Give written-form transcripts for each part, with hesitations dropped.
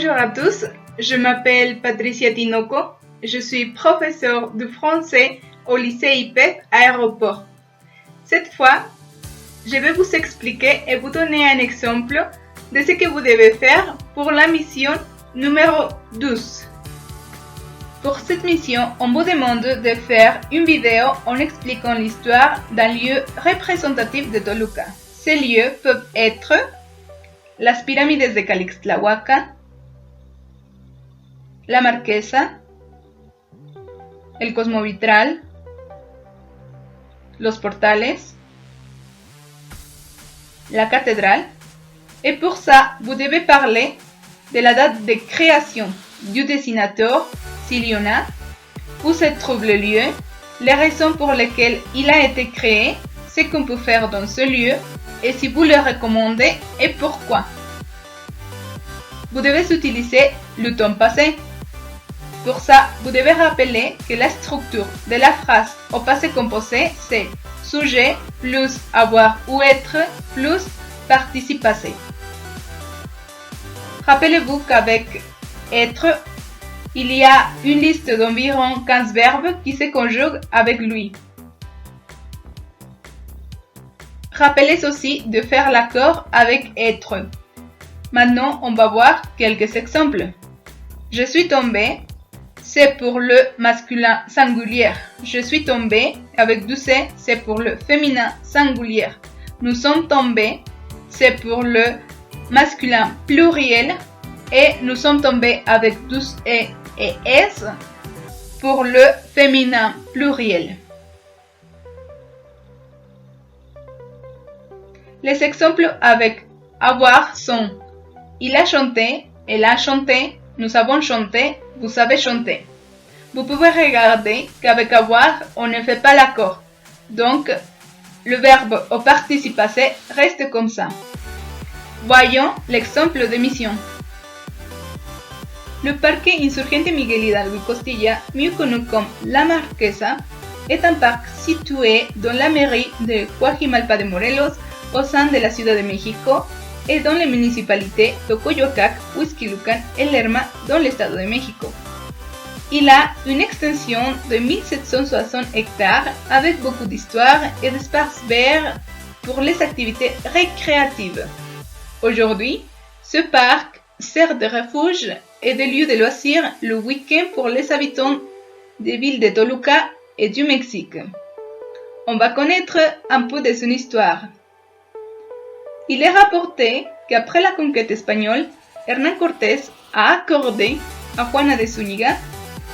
Bonjour à tous, je m'appelle Patricia Tinoco, je suis professeure de français au lycée IPEF Aéroport. Cette fois, je vais vous expliquer et vous donner un exemple de ce que vous devez faire pour la mission numéro 12. Pour cette mission, on vous demande de faire une vidéo en expliquant l'histoire d'un lieu représentatif de Toluca. Ces lieux peuvent être las pirámides de Calixtlahuaca, la Marquesa, el Cosmovitral, los portales, la cathédrale. Et pour ça, vous devez parler de la date de création du dessinateur, s'il y en a, où se trouve le lieu, les raisons pour lesquelles il a été créé, ce qu'on peut faire dans ce lieu, et si vous le recommandez et pourquoi. Vous devez utiliser le temps passé. Pour ça, vous devez rappeler que la structure de la phrase au passé composé, c'est sujet plus avoir ou être plus participe passé. Rappelez-vous qu'avec être, il y a une liste d'environ 15 verbes qui se conjuguent avec lui. Rappelez aussi de faire l'accord avec être. Maintenant, on va voir quelques exemples. Je suis tombé, c'est pour le masculin singulier. Je suis tombé, avec du C, c'est pour le féminin singulier. Nous sommes tombés, c'est pour le masculin pluriel. Et nous sommes tombés avec du E et S pour le féminin pluriel. Les exemples avec avoir sont il a chanté, elle a chanté, nous avons chanté, vous avez chanté. Vous pouvez regarder qu'avec avoir, on ne fait pas l'accord. Donc, le verbe au participe passé reste comme ça. Voyons l'exemple de mission. Le parquet Insurgente Miguel Hidalgo y Costilla, mieux connu comme La Marquesa, est un parc situé dans la mairie de Coajimalpa de Morelos, au sein de la Ciudad de México, et dans les municipalités de Coyoacac, Huixquilucan et Lerma, dans l'Estado de México. Il a une extension de 1760 hectares avec beaucoup d'histoire et d'espaces verts pour les activités récréatives. Aujourd'hui, ce parc sert de refuge et de lieu de loisirs le week-end pour les habitants des villes de Toluca et du Mexique. On va connaître un peu de son histoire. Il est rapporté qu'après la conquête espagnole, Hernán Cortés a accordé à Juana de Zúñiga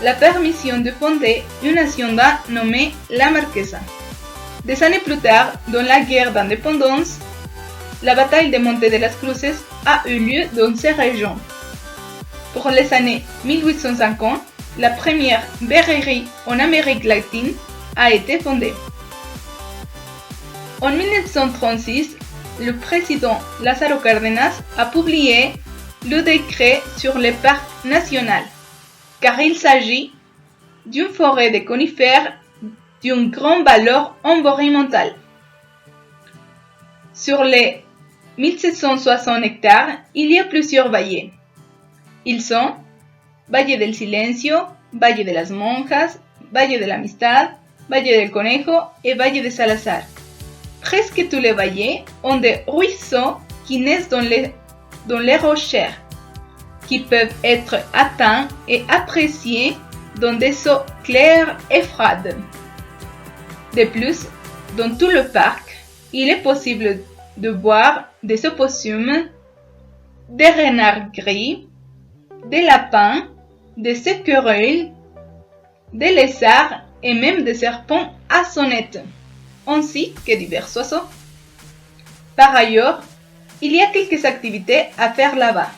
la permission de fonder une hacienda nommée La Marquesa. Des années plus tard, dans la guerre d'indépendance, la bataille de Monte de las Cruces a eu lieu dans ces régions. Pour les années 1850, la première verrerie en Amérique latine a été fondée. En 1936, le président Lázaro Cárdenas a publié le décret sur les parcs nationaux, car il s'agit d'une forêt de conifères d'une grande valeur environnementale. Sur les 1760 hectares, il y a plusieurs vallées. Ils sont Valle del Silencio, Valle de las Monjas, Valle de la Amistad, Valle del Conejo et Valle de Salazar. Presque tous les vallées ont des ruisseaux qui naissent dans les rochers, qui peuvent être atteints et appréciés dans des eaux claires et froides. De plus, dans tout le parc, il est possible de voir des opossums, des renards gris, des lapins, des écureuils, des lézards et même des serpents à sonnettes, ainsi que divers oiseaux. Par ailleurs, il y a quelques activités à faire là-bas.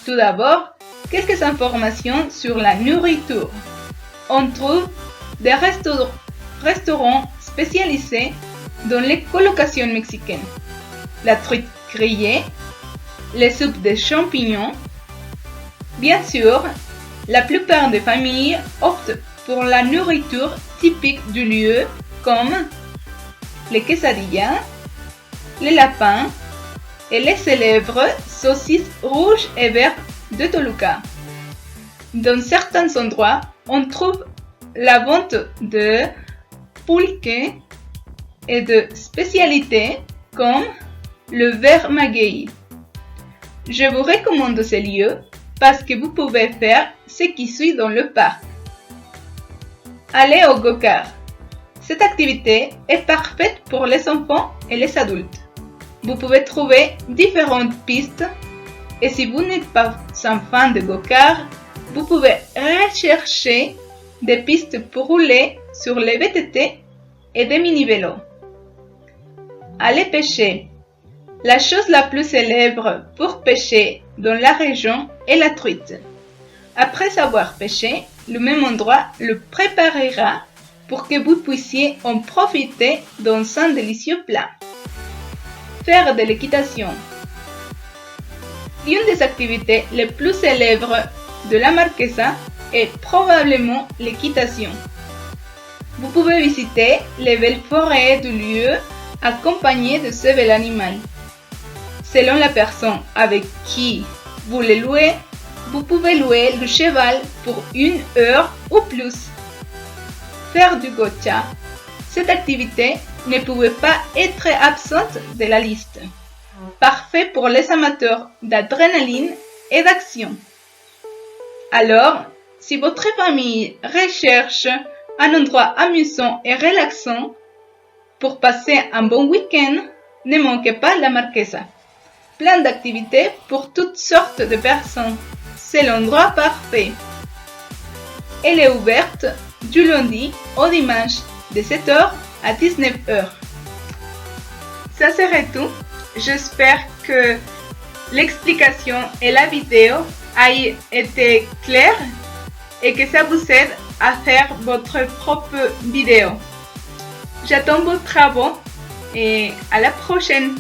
Tout d'abord, quelques informations sur la nourriture. On trouve des restaurants spécialisés dans les colocations mexicaines, la truite grillée, les soupes de champignons. Bien sûr, la plupart des familles optent pour la nourriture typique du lieu comme les quesadillas, les lapins et les célèbres saucisses rouges et vertes de Toluca. Dans certains endroits, on trouve la vente de pulque et de spécialités comme le ver maguey. Je vous recommande ces lieux parce que vous pouvez faire ce qui suit dans le parc. Aller au go-kart. Cette activité est parfaite pour les enfants et les adultes. Vous pouvez trouver différentes pistes et si vous n'êtes pas un fan de go-kart, vous pouvez rechercher des pistes pour rouler sur les VTT et des mini-vélos. Aller pêcher. La chose la plus célèbre pour pêcher dans la région est la truite. Après avoir pêché, le même endroit le préparera pour que vous puissiez en profiter dans un délicieux plat. Faire de l'équitation. L'une des activités les plus célèbres de la Marquesa est probablement l'équitation. Vous pouvez visiter les belles forêts du lieu accompagné de ce bel animal. Selon la personne avec qui vous le louez, vous pouvez louer le cheval pour 1 heure ou plus. Faire du gotcha. Cette activité ne pouvait pas être absente de la liste. Parfait pour les amateurs d'adrénaline et d'action. Alors, si votre famille recherche un endroit amusant et relaxant pour passer un bon week-end, ne manquez pas la Marquesa. Plein d'activités pour toutes sortes de personnes. C'est l'endroit parfait. Elle est ouverte du lundi au dimanche de 7h à 19h. Ça serait tout. J'espère que l'explication et la vidéo aient été claires et que ça vous aide à faire votre propre vidéo. J'attends vos travaux et à la prochaine.